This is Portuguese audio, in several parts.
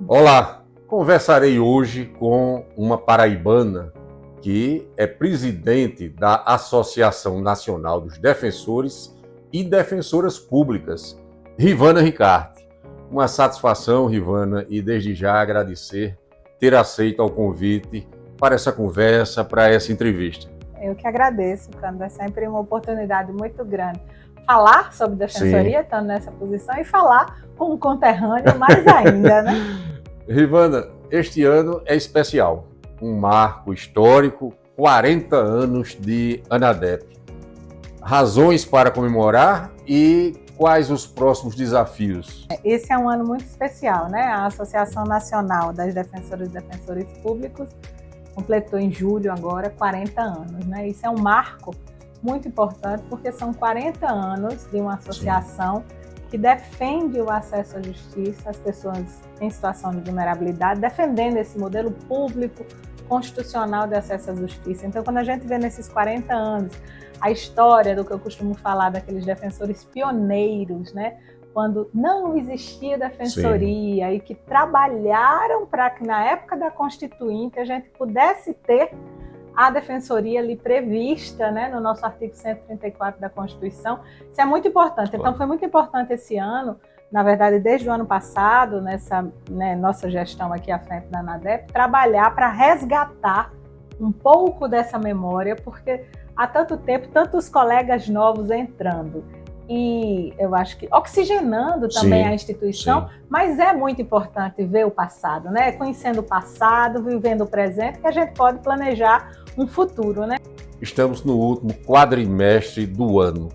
Olá, conversarei hoje com uma paraibana que é presidente da Associação Nacional dos Defensores e Defensoras Públicas, Rivana Ricarte. Uma satisfação, Rivana, e desde já agradecer ter aceito o convite para essa conversa, para essa entrevista. Eu que agradeço, Cândido, é sempre uma oportunidade muito grande falar sobre defensoria, estando nessa posição, e falar com um conterrâneo mais ainda, né? Rivana, este ano é especial, um marco histórico, 40 anos de ANADEP. Razões para comemorar e quais os próximos desafios? Esse é um ano muito especial, né? A Associação Nacional das Defensoras e Defensores Públicos completou em julho agora 40 anos, né? Isso é um marco muito importante porque são 40 anos de uma associação que defende o acesso à justiça às pessoas em situação de vulnerabilidade, defendendo esse modelo público constitucional de acesso à justiça. Então, quando a gente vê nesses 40 anos a história do que eu costumo falar daqueles defensores pioneiros, né? Quando não existia defensoria e que trabalharam para que na época da Constituinte a gente pudesse ter a defensoria ali prevista, né, no nosso artigo 134 da Constituição. Isso é muito importante. Então, foi muito importante esse ano, na verdade, desde o ano passado, nessa nossa gestão aqui à frente da ANADEP, trabalhar para resgatar um pouco dessa memória, porque há tanto tempo, tantos colegas novos entrando. E eu acho que oxigenando também a instituição, mas é muito importante ver o passado, né? Conhecendo o passado, vivendo o presente, que a gente pode planejar um futuro, né? Estamos no último quadrimestre do ano.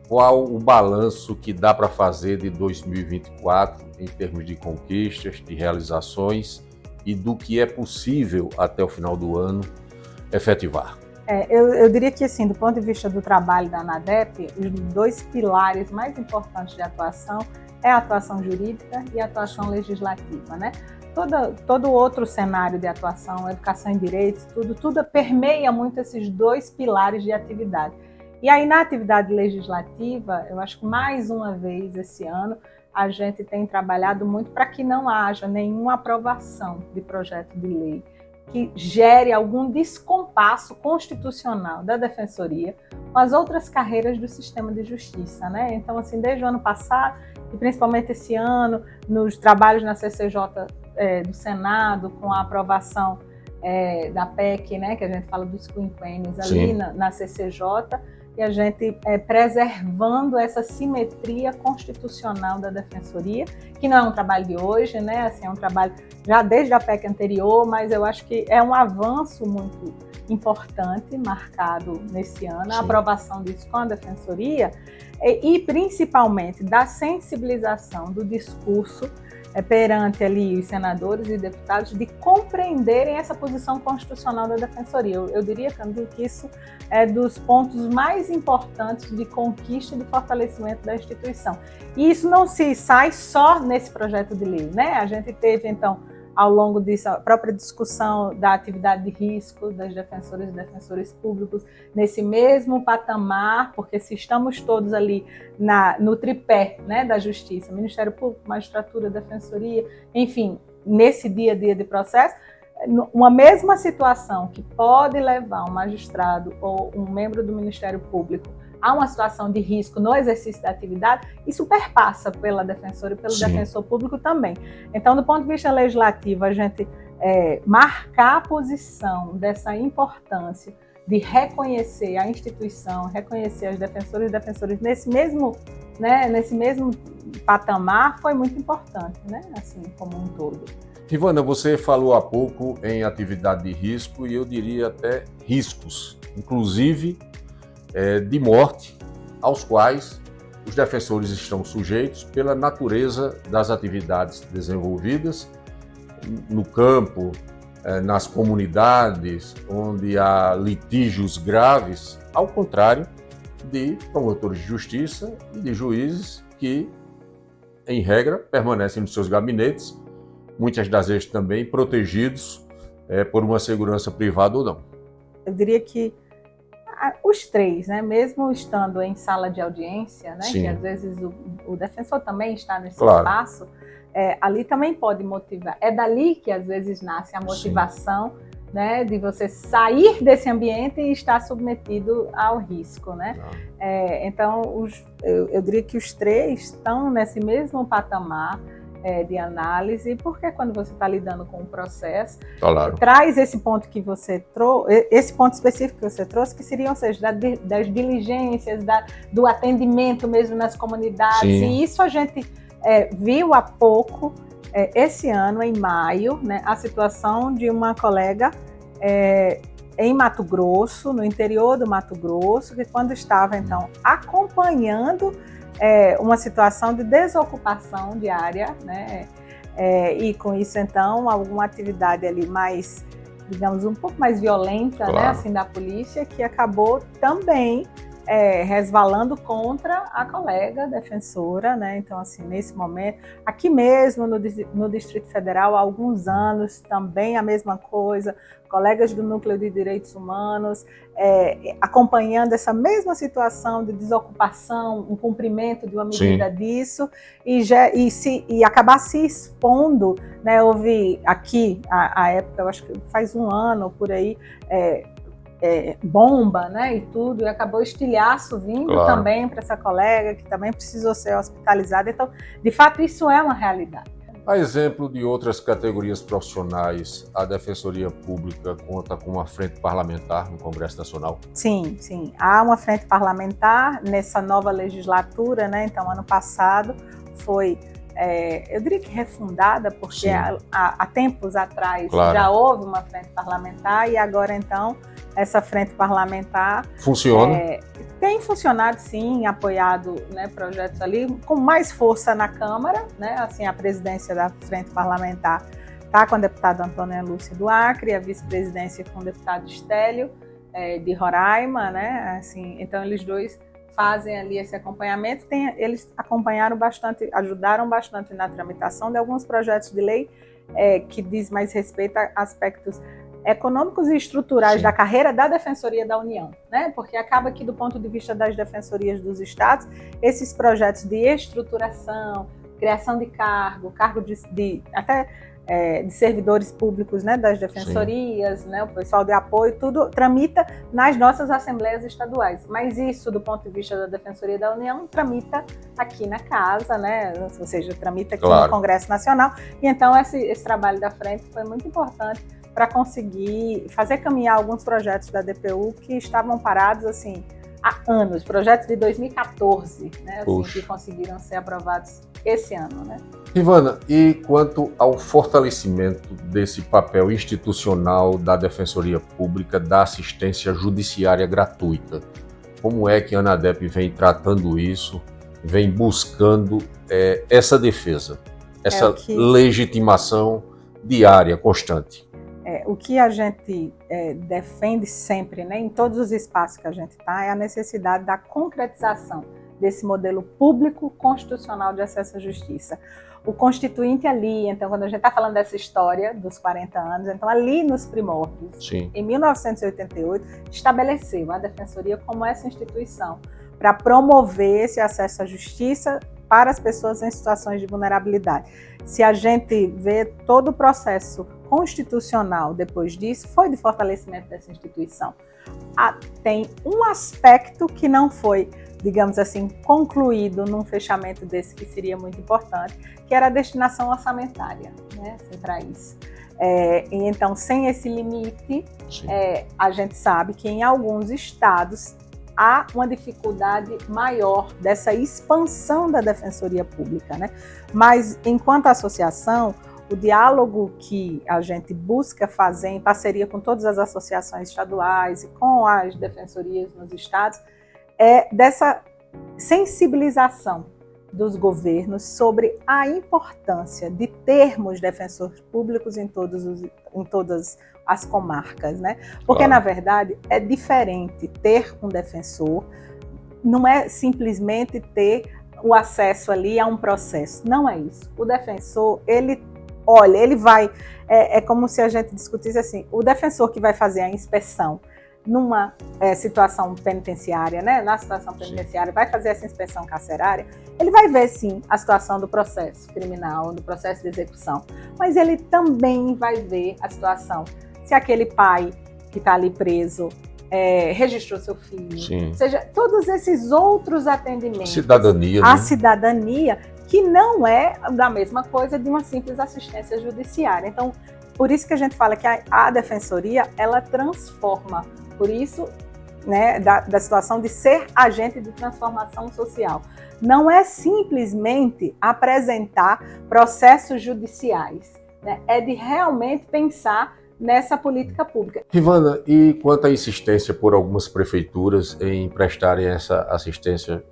Qual o balanço que dá para fazer de 2024 em termos de conquistas, de realizações e do que é possível até o final do ano efetivar? Eu diria que, assim, do ponto de vista do trabalho da ANADEP, os dois pilares mais importantes de atuação é a atuação jurídica e a atuação legislativa, né? Todo outro cenário de atuação, educação em direitos, tudo permeia muito esses dois pilares de atividade. E aí, na atividade legislativa, eu acho que mais uma vez esse ano, a gente tem trabalhado muito para que não haja nenhuma aprovação de projeto de lei que gere algum descompasso constitucional da defensoria com as outras carreiras do sistema de justiça, né? Então, assim, desde o ano passado, e principalmente esse ano, nos trabalhos na CCJ do Senado, com a aprovação da PEC, né, que a gente fala dos quinquênios ali na CCJ, e a gente preservando essa simetria constitucional da defensoria, que não é um trabalho de hoje, né? Assim, é um trabalho já desde a PEC anterior, mas eu acho que é um avanço muito importante marcado nesse ano, a aprovação disso com a defensoria e principalmente da sensibilização do discurso perante ali os senadores e deputados de compreenderem essa posição constitucional da defensoria. Eu diria, Cândido, que isso é dos pontos mais importantes de conquista e de fortalecimento da instituição. E isso não se sai só nesse projeto de lei, né? A gente teve, então, ao longo disso, a própria discussão da atividade de risco das defensoras e defensores públicos nesse mesmo patamar, porque se estamos todos ali no tripé, né, da justiça, Ministério Público, Magistratura, Defensoria, enfim, nesse dia a dia de processo, uma mesma situação que pode levar um magistrado ou um membro do Ministério Público a uma situação de risco no exercício da atividade, isso perpassa pela defensora e pelo defensor público também. Então, do ponto de vista legislativo, a gente marcar a posição dessa importância de reconhecer a instituição, reconhecer as defensoras e defensores nesse mesmo patamar foi muito importante, né? Assim, como um todo. Rivana, você falou há pouco em atividade de risco e eu diria até riscos, inclusive de morte, aos quais os defensores estão sujeitos pela natureza das atividades desenvolvidas no campo, nas comunidades onde há litígios graves, ao contrário de promotores de justiça e de juízes que, em regra, permanecem nos seus gabinetes, muitas das vezes também protegidos por uma segurança privada ou não. Eu diria que os três, né? Mesmo estando em sala de audiência, né? Que às vezes o defensor também está nesse espaço, ali também pode motivar. É dali que às vezes nasce a motivação, né, de você sair desse ambiente e estar submetido ao risco, né? Então, eu diria que os três estão nesse mesmo patamar de análise, porque quando você está lidando com um processo, traz esse ponto que você trouxe, esse ponto específico que você trouxe, que seria, ou seja, das diligências, do atendimento mesmo nas comunidades. E isso a gente viu há pouco, esse ano, em maio, né, a situação de uma colega em Mato Grosso, no interior do Mato Grosso, que quando estava, então, acompanhando uma situação de desocupação diária, né? E com isso, então, alguma atividade ali mais, digamos, um pouco mais violenta, né, assim, da polícia, que acabou também resvalando contra a colega defensora, né? Então, assim, nesse momento, aqui mesmo no Distrito Federal, há alguns anos, também a mesma coisa, colegas do Núcleo de Direitos Humanos acompanhando essa mesma situação de desocupação, um cumprimento de uma medida disso, e acabar se expondo, né? Houve aqui, a época, eu acho que faz um ano, por aí, bomba, né, e tudo, e acabou estilhaço vindo também para essa colega, que também precisou ser hospitalizada. Então, de fato, isso é uma realidade. A exemplo de outras categorias profissionais, a Defensoria Pública conta com uma frente parlamentar no Congresso Nacional? Sim, sim. Há uma frente parlamentar nessa nova legislatura, né? Então, ano passado foi, eu diria que refundada, porque há tempos atrás já houve uma frente parlamentar, e agora, então, essa frente parlamentar funciona? Tem funcionado, sim, apoiado, né, projetos ali, com mais força na Câmara, né? Assim, a presidência da frente parlamentar está com a deputada Antônia Lúcia do Acre, a vice-presidência com o deputado Estélio, de Roraima, né? Assim, então, eles dois fazem ali esse acompanhamento. Eles acompanharam bastante, ajudaram bastante na tramitação de alguns projetos de lei que diz mais respeito a aspectos econômicos e estruturais da carreira da Defensoria da União, né? Porque acaba que, do ponto de vista das defensorias dos estados, esses projetos de estruturação, criação de cargo até de servidores públicos, né, das defensorias, né, o pessoal de apoio, tudo tramita nas nossas assembleias estaduais. Mas isso, do ponto de vista da Defensoria da União, tramita aqui na casa, né, ou seja, tramita aqui no Congresso Nacional. E então esse trabalho da frente foi muito importante para conseguir fazer caminhar alguns projetos da DPU que estavam parados, assim, há anos, projetos de 2014, né, assim, que conseguiram ser aprovados esse ano, né? Ivana, e quanto ao fortalecimento desse papel institucional da Defensoria Pública da assistência judiciária gratuita, como é que a ANADEP vem tratando isso, vem buscando essa defesa, essa legitimação diária, constante? O que a gente defende sempre, né, em todos os espaços que a gente está, é a necessidade da concretização desse modelo público constitucional de acesso à justiça. O Constituinte ali, então, quando a gente está falando dessa história dos 40 anos, então ali nos primórdios, em 1988, estabeleceu a Defensoria como essa instituição para promover esse acesso à justiça para as pessoas em situações de vulnerabilidade. Se a gente vê todo o processo constitucional depois disso, foi de fortalecimento dessa instituição. Tem um aspecto que não foi, digamos assim, concluído num fechamento desse, que seria muito importante, que era a destinação orçamentária, né, assim, para isso. E então, sem esse limite, a gente sabe que em alguns estados há uma dificuldade maior dessa expansão da Defensoria Pública, né? Mas, enquanto associação, o diálogo que a gente busca fazer em parceria com todas as associações estaduais e com as defensorias nos estados é dessa sensibilização dos governos sobre a importância de termos defensores públicos em todas as comarcas, né? Porque, na verdade, é diferente ter um defensor, não é simplesmente ter o acesso ali a um processo, não é isso. O defensor, ele vai, é como se a gente discutisse assim, o defensor que vai fazer a inspeção numa situação penitenciária, né, na situação penitenciária, vai fazer essa inspeção carcerária, ele vai ver, sim, a situação do processo criminal, do processo de execução, mas ele também vai ver a situação se aquele pai que está ali preso registrou seu filho, Sim. ou seja, todos esses outros atendimentos. Cidadania, a né? cidadania, que não é da mesma coisa de uma simples assistência judiciária. Então, por isso que a gente fala que a defensoria, ela transforma, por isso, né, da situação de ser agente de transformação social. Não é simplesmente apresentar processos judiciais, né? É de realmente pensar nessa política pública. Rivana, e quanto à insistência por algumas prefeituras em prestarem essa assistência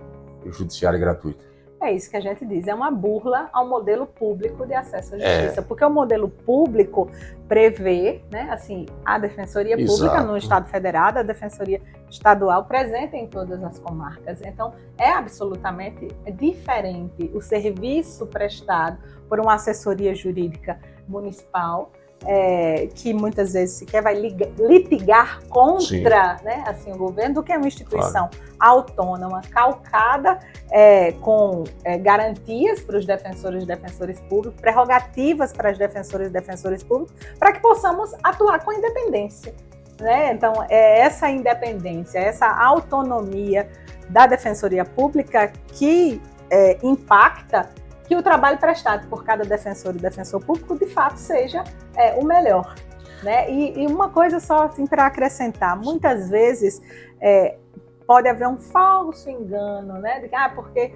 judiciária gratuita? É isso que a gente diz, é uma burla ao modelo público de acesso à justiça, porque o modelo público prevê, né, assim, a Defensoria Pública no Estado Federado, a Defensoria Estadual presente em todas as comarcas. Então, é absolutamente diferente o serviço prestado por uma assessoria jurídica municipal, que muitas vezes sequer vai litigar contra, né, assim, o governo, do que é uma instituição autônoma, calcada com garantias para os defensores e defensores públicos, prerrogativas para as defensoras e defensores públicos, para que possamos atuar com independência, né? Então, essa independência, essa autonomia da Defensoria Pública que impacta que o trabalho prestado por cada defensor e defensor público, de fato, seja o melhor, né? E uma coisa só assim, para acrescentar, muitas vezes pode haver um falso engano, né? De que, porque,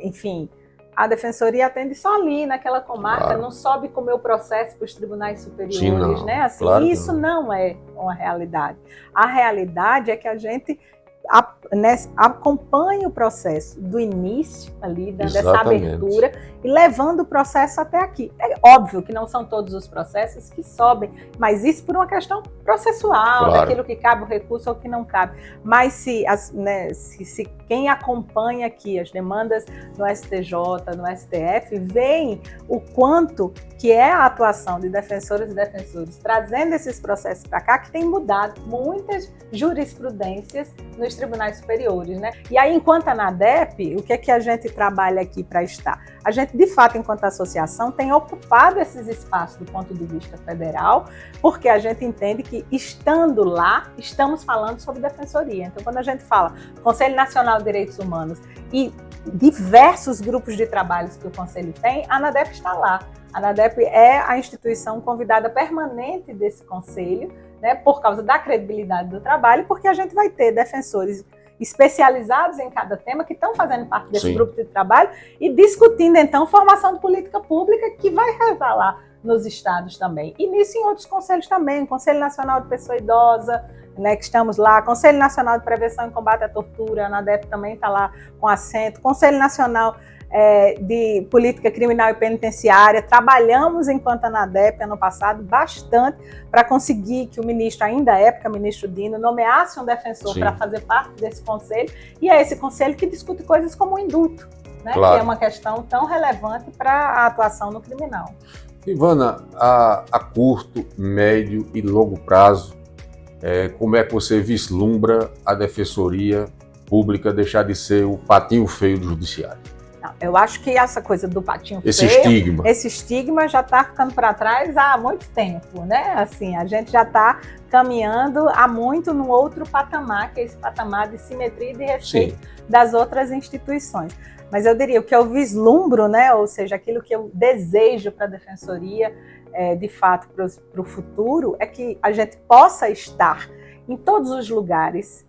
enfim, a defensoria atende só ali, naquela comarca, não sobe com o meu processo para os tribunais superiores, sim, não, né? Assim, isso não é uma realidade. A realidade é que a gente acompanha o processo do início ali, dessa abertura, e levando o processo até aqui. É óbvio que não são todos os processos que sobem, mas isso por uma questão processual, daquilo que cabe o recurso ou que não cabe. Mas se quem acompanha aqui as demandas no STJ, no STF, veem o quanto que é a atuação de defensoras e defensores trazendo esses processos para cá, que tem mudado muitas jurisprudências nos tribunais superiores, né? E aí, enquanto a ANADEP, o que é que a gente trabalha aqui para estar? A gente, de fato, enquanto associação, tem ocupado esses espaços do ponto de vista federal, porque a gente entende que, estando lá, estamos falando sobre defensoria. Então, quando a gente fala Conselho Nacional de Direitos Humanos e diversos grupos de trabalhos que o Conselho tem, a ANADEP está lá. A ANADEP é a instituição convidada permanente desse Conselho, né, por causa da credibilidade do trabalho, porque a gente vai ter defensores especializados em cada tema que estão fazendo parte desse grupo de trabalho e discutindo, então, formação de política pública que vai revelar nos estados também. E nisso em outros conselhos também, Conselho Nacional de Pessoa Idosa, né, que estamos lá, Conselho Nacional de Prevenção e Combate à Tortura, a ANADEP também está lá com assento, Conselho Nacional de Política Criminal e Penitenciária. Trabalhamos enquanto ANADEP ano passado bastante para conseguir que o ministro, ainda à época, ministro Dino, nomeasse um defensor para fazer parte desse conselho, e é esse conselho que discute coisas como o indulto, né, que é uma questão tão relevante para a atuação no criminal. Ivana, a curto, médio e longo prazo, como é que você vislumbra a Defensoria Pública deixar de ser o patinho feio do judiciário? Não, eu acho que essa coisa do patinho feio, esse estigma já está ficando para trás há muito tempo, né? Assim, a gente já está caminhando há muito num outro patamar, que é esse patamar de simetria e de respeito das outras instituições. Mas eu diria, o que eu vislumbro, né, ou seja, aquilo que eu desejo para a Defensoria, de fato, para o futuro, é que a gente possa estar em todos os lugares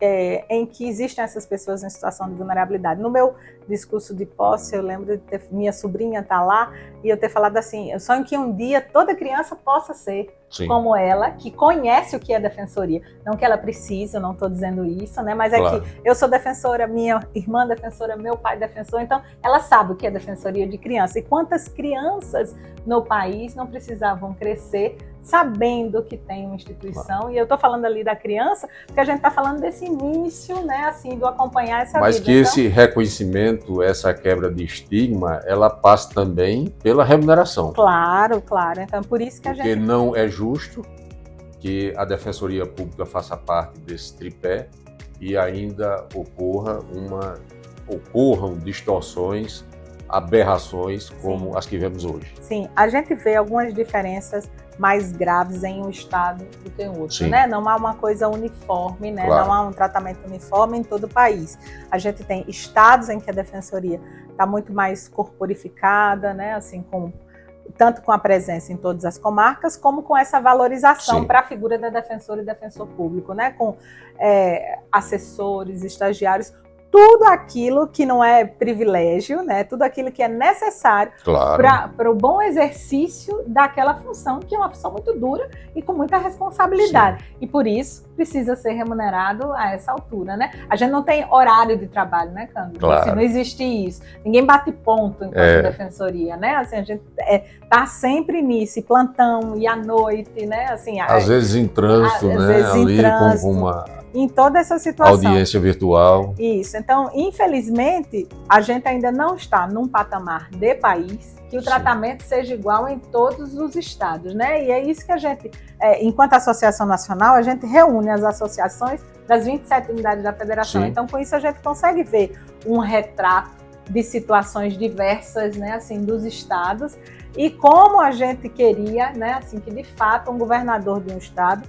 em que existem essas pessoas em situação de vulnerabilidade. No meu discurso de posse, eu lembro de minha sobrinha estar lá e eu ter falado assim, eu sonho que um dia toda criança possa ser como ela, que conhece o que é defensoria. Não que ela precise, eu não estou dizendo isso, né? Mas que eu sou defensora, minha irmã defensora, meu pai defensor, então ela sabe o que é defensoria de criança. E quantas crianças no país não precisavam crescer sabendo que tem uma instituição, e eu estou falando ali da criança, porque a gente está falando desse início, né, assim, do acompanhar essa vida. Mas que esse reconhecimento, essa quebra de estigma, ela passa também pela remuneração. Claro, claro. Então, por isso que porque não é justo que a Defensoria Pública faça parte desse tripé e ainda ocorram distorções, aberrações como Sim. as que vemos hoje. Sim, a gente vê algumas diferenças mais graves em um estado do que em outro, Sim. né? Não há uma coisa uniforme, né? Claro. Não há um tratamento uniforme em todo o país. A gente tem estados em que a defensoria está muito mais corporificada, né? Assim, tanto com a presença em todas as comarcas, como com essa valorização para a figura da defensora e defensor público, né? Com assessores, estagiários, tudo aquilo que não é privilégio, né? Tudo aquilo que é necessário para o bom exercício daquela função, que é uma função muito dura e com muita responsabilidade. Sim. E por isso precisa ser remunerado a essa altura, né? A gente não tem horário de trabalho, né, Cândido? Claro. Assim, não existe isso. Ninguém bate ponto enquanto defensoria, né? Assim, a gente tá sempre nisso, e plantão, e à noite, né? Assim, às vezes em trânsito, né? Vezes ali com uma em toda essa situação. Audiência virtual. Isso. Então, infelizmente, a gente ainda não está num patamar de país que o tratamento seja igual em todos os estados, né? E é isso que a gente, enquanto Associação Nacional, a gente reúne as associações das 27 unidades da federação. Sim. Então, com isso, a gente consegue ver um retrato de situações diversas, né, assim, dos estados, e como a gente queria, né, assim, que de fato um governador de um estado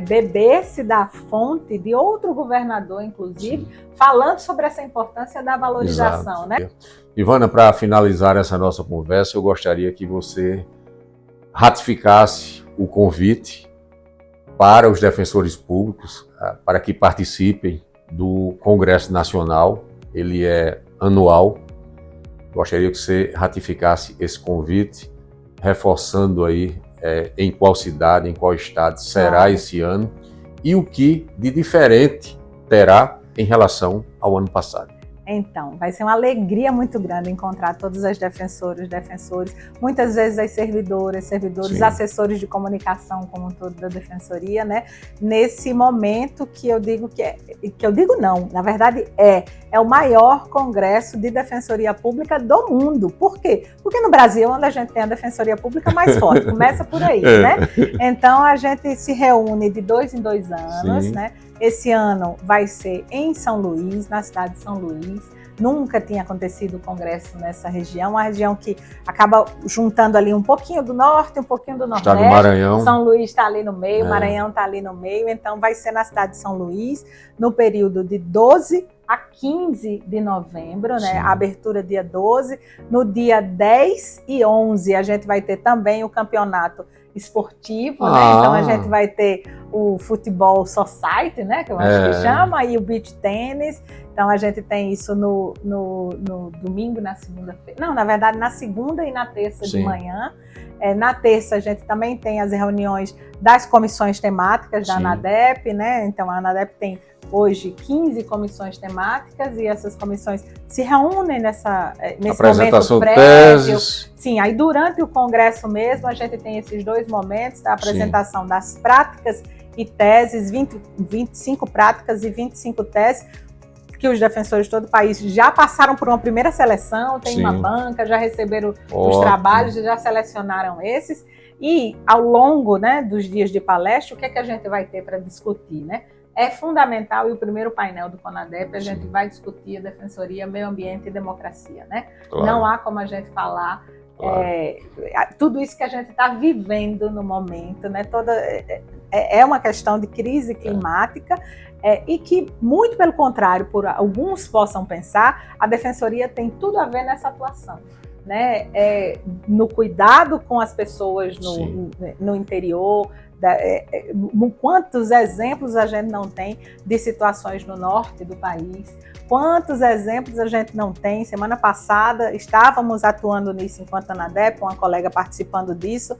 bebesse da fonte de outro governador, inclusive, falando sobre essa importância da valorização. Exato. Né? Ivana, para finalizar essa nossa conversa, eu gostaria que você ratificasse o convite para os defensores públicos, para que participem do Congresso Nacional. Ele é anual. Gostaria que você ratificasse esse convite, reforçando aí em qual cidade, em qual estado será esse ano e o que de diferente terá em relação ao ano passado. Então, vai ser uma alegria muito grande encontrar todas as defensores, muitas vezes as servidoras, Sim. assessores de comunicação como um todo da defensoria, né? Nesse momento que eu digo não, na verdade é o maior congresso de defensoria pública do mundo. Por quê? Porque no Brasil é onde a gente tem a defensoria pública mais forte, começa por aí, né? Então a gente se reúne de 2 em 2 anos, Sim. né? Esse ano vai ser em São Luís, na cidade de São Luís. Nunca tinha acontecido o congresso nessa região, uma região que acaba juntando ali um pouquinho do norte, um pouquinho do nordeste. Estado do Maranhão. São Luís está ali no meio, Maranhão está ali no meio, então vai ser na cidade de São Luís, no período de 12 a 15 de novembro, né? A abertura dia 12. No dia 10 e 11 a gente vai ter também o campeonato esportivo, né? Então a gente vai ter o futebol society, né? Que eu acho que chama, e o beach tênis. Então a gente tem isso no domingo, na segunda-feira. Não, na verdade, na segunda e na terça de manhã. Na terça a gente também tem as reuniões das comissões temáticas da ANADEP, né? Então a ANADEP tem hoje 15 comissões temáticas e essas comissões se reúnem nesse momento prévio. Sim, aí durante o congresso mesmo a gente tem esses 2 momentos, a apresentação das práticas e teses, 25 práticas e 25 teses, que os defensores de todo o país já passaram por uma primeira seleção, tem uma banca, já receberam os trabalhos, já selecionaram esses, e ao longo, né, dos dias de palestra, o que é que a gente vai ter para discutir, né? É fundamental, e o primeiro painel do CONADEP, a gente vai discutir a defensoria, meio ambiente e democracia, né? Claro. Não há como a gente falar tudo isso que a gente está vivendo no momento, né? É uma questão de crise climática e que, muito pelo contrário, por alguns possam pensar, a defensoria tem tudo a ver nessa atuação. Né? No cuidado com as pessoas no interior, quantos exemplos a gente não tem de situações no norte do país, quantos exemplos a gente não tem. Semana passada estávamos atuando nisso enquanto ANADEP, uma colega participando disso,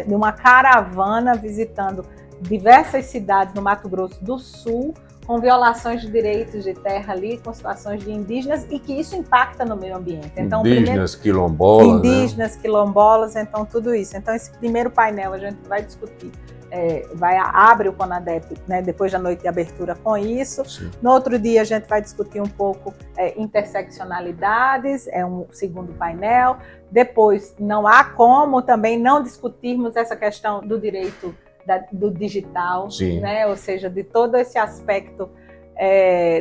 de uma caravana visitando diversas cidades no Mato Grosso do Sul, com violações de direitos de terra ali, com situações de indígenas, e que isso impacta no meio ambiente. Então, indígenas, quilombolas. Quilombolas, então tudo isso. Então esse primeiro painel a gente vai discutir, abre o CONADEP, né, depois da noite de abertura com isso. Sim. No outro dia a gente vai discutir um pouco interseccionalidades, um segundo painel. Depois não há como também não discutirmos essa questão do direito do digital, Sim. né? Ou seja, de todo esse aspecto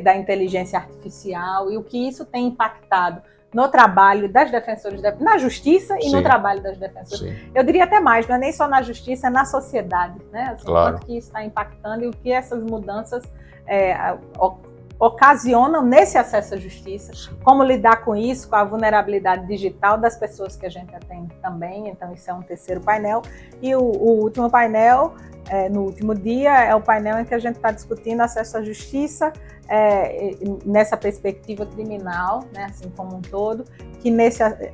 da inteligência artificial e o que isso tem impactado no trabalho das defensoras, na justiça e Sim. no trabalho das defensoras. Sim. Eu diria até mais, não é nem só na justiça, é na sociedade, né? Assim, Claro. quanto que isso está impactando e o que essas mudanças ocasionam nesse acesso à justiça, como lidar com isso, com a vulnerabilidade digital das pessoas que a gente atende também. Então, isso é um terceiro painel. E o último painel, no último dia, é o painel em que a gente está discutindo acesso à justiça nessa perspectiva criminal, né, assim como um todo.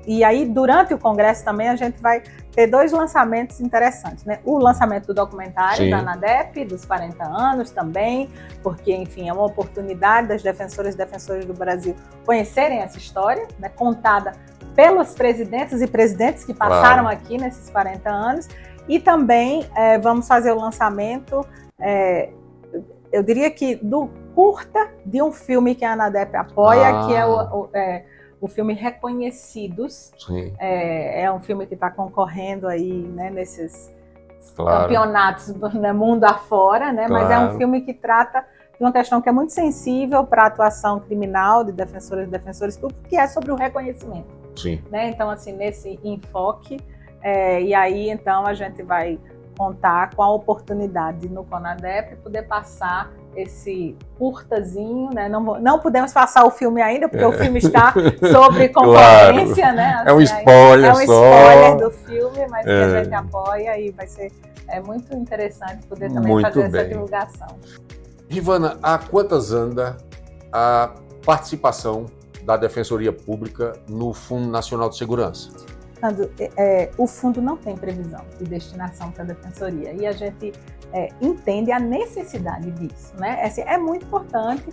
E aí, durante o Congresso também, a gente vai ter 2 lançamentos interessantes, né? O lançamento do documentário Sim. da ANADEP, dos 40 anos também, porque, enfim, é uma oportunidade das defensoras e defensores do Brasil conhecerem essa história, né, contada pelos presidentes e presidentes que passaram aqui nesses 40 anos. E também vamos fazer o lançamento, eu diria que do curta de um filme que a ANADEP apoia, que é o filme Reconhecidos. Sim. É um filme que está concorrendo aí, né, nesses Claro. campeonatos do mundo afora, né? Claro. Mas é um filme que trata de uma questão que é muito sensível para a atuação criminal de defensoras e defensores públicos, que é sobre o reconhecimento. Sim. Né? Então, assim, nesse enfoque, e aí, então, a gente vai contar com a oportunidade no CONADEP poder passar esse curtazinho, né? Não podemos passar o filme ainda, porque o filme está sobre concorrência, claro. Né? Assim, é um spoiler só. É um spoiler do filme, mas que a gente apoia e vai ser muito interessante poder também muito fazer bem. Essa divulgação. Rivana, há quantas anda a participação da Defensoria Pública no Fundo Nacional de Segurança? O fundo não tem previsão de destinação para a Defensoria e a gente entende a necessidade disso, né? É muito importante.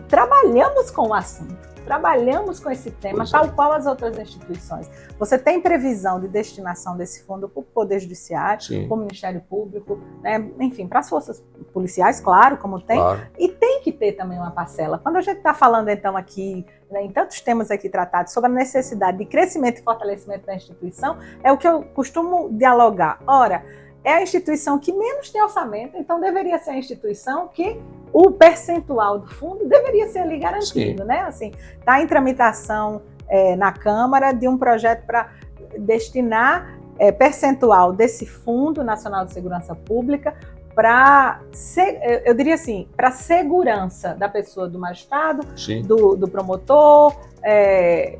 Trabalhamos com o assunto, trabalhamos com esse tema, tal qual as outras instituições. Você tem previsão de destinação desse fundo para o Poder Judiciário, para o Ministério Público, né? Enfim, para as forças policiais, claro, como tem, e tem que ter também uma parcela. Quando a gente está falando, então, aqui, né, em tantos temas aqui tratados, sobre a necessidade de crescimento e fortalecimento da instituição, é o que eu costumo dialogar. Ora, é a instituição que menos tem orçamento, então deveria ser a instituição que o percentual do fundo deveria ser ali garantido, né? Assim, está em tramitação na Câmara de um projeto para destinar percentual desse Fundo Nacional de Segurança Pública para, eu diria assim, para a segurança da pessoa, do magistrado, do promotor,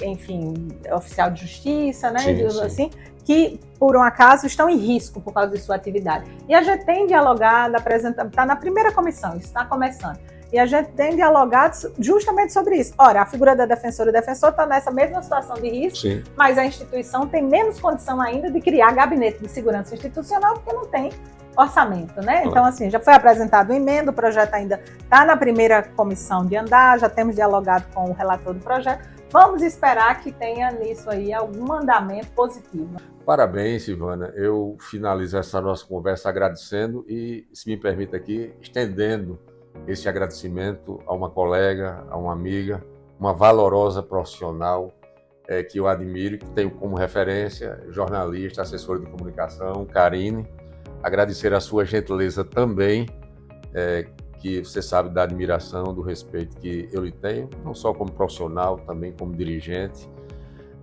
enfim, oficial de justiça, né? Assim, que, por um acaso, estão em risco por causa de sua atividade. E a gente tem dialogado, está na primeira comissão, isso está começando. E a gente tem dialogado justamente sobre isso. Ora, a figura da defensora e defensor está nessa mesma situação de risco, mas a instituição tem menos condição ainda de criar gabinete de segurança institucional, porque não tem orçamento, né? Então, assim, já foi apresentado uma emenda, o projeto ainda está na primeira comissão de andar, já temos dialogado com o relator do projeto. Vamos esperar que tenha nisso aí algum andamento positivo. Parabéns, Ivana. Eu finalizo essa nossa conversa agradecendo e, se me permite aqui, estendendo esse agradecimento a uma colega, a uma amiga, uma valorosa profissional que eu admiro, que tenho como referência, jornalista, assessora de comunicação, Karine. Agradecer a sua gentileza também, que você sabe da admiração, do respeito que eu lhe tenho, não só como profissional, também como dirigente,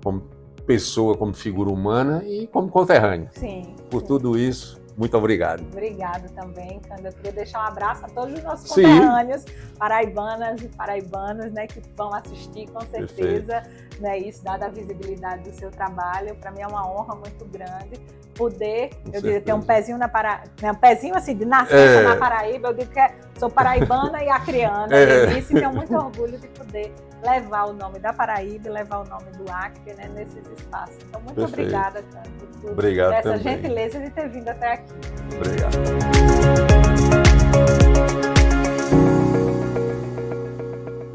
como pessoa, como figura humana e como conterrâneo. Sim. Por tudo isso, muito obrigado. Obrigada também, Cândido. Eu queria deixar um abraço a todos os nossos conterrâneos, paraibanas e paraibanos, né, que vão assistir com certeza, né, isso, dada a visibilidade do seu trabalho. Para mim é uma honra muito grande poder, eu diria, ter um pezinho na Paraíba, né, um pezinho assim de nascença na Paraíba. Eu digo que sou paraibana e acreana, e tenho muito orgulho de poder levar o nome da Paraíba e levar o nome do Acre, né, nesses espaços. Então, muito obrigada, Cândido, por essa gentileza de ter vindo até aqui. Obrigado.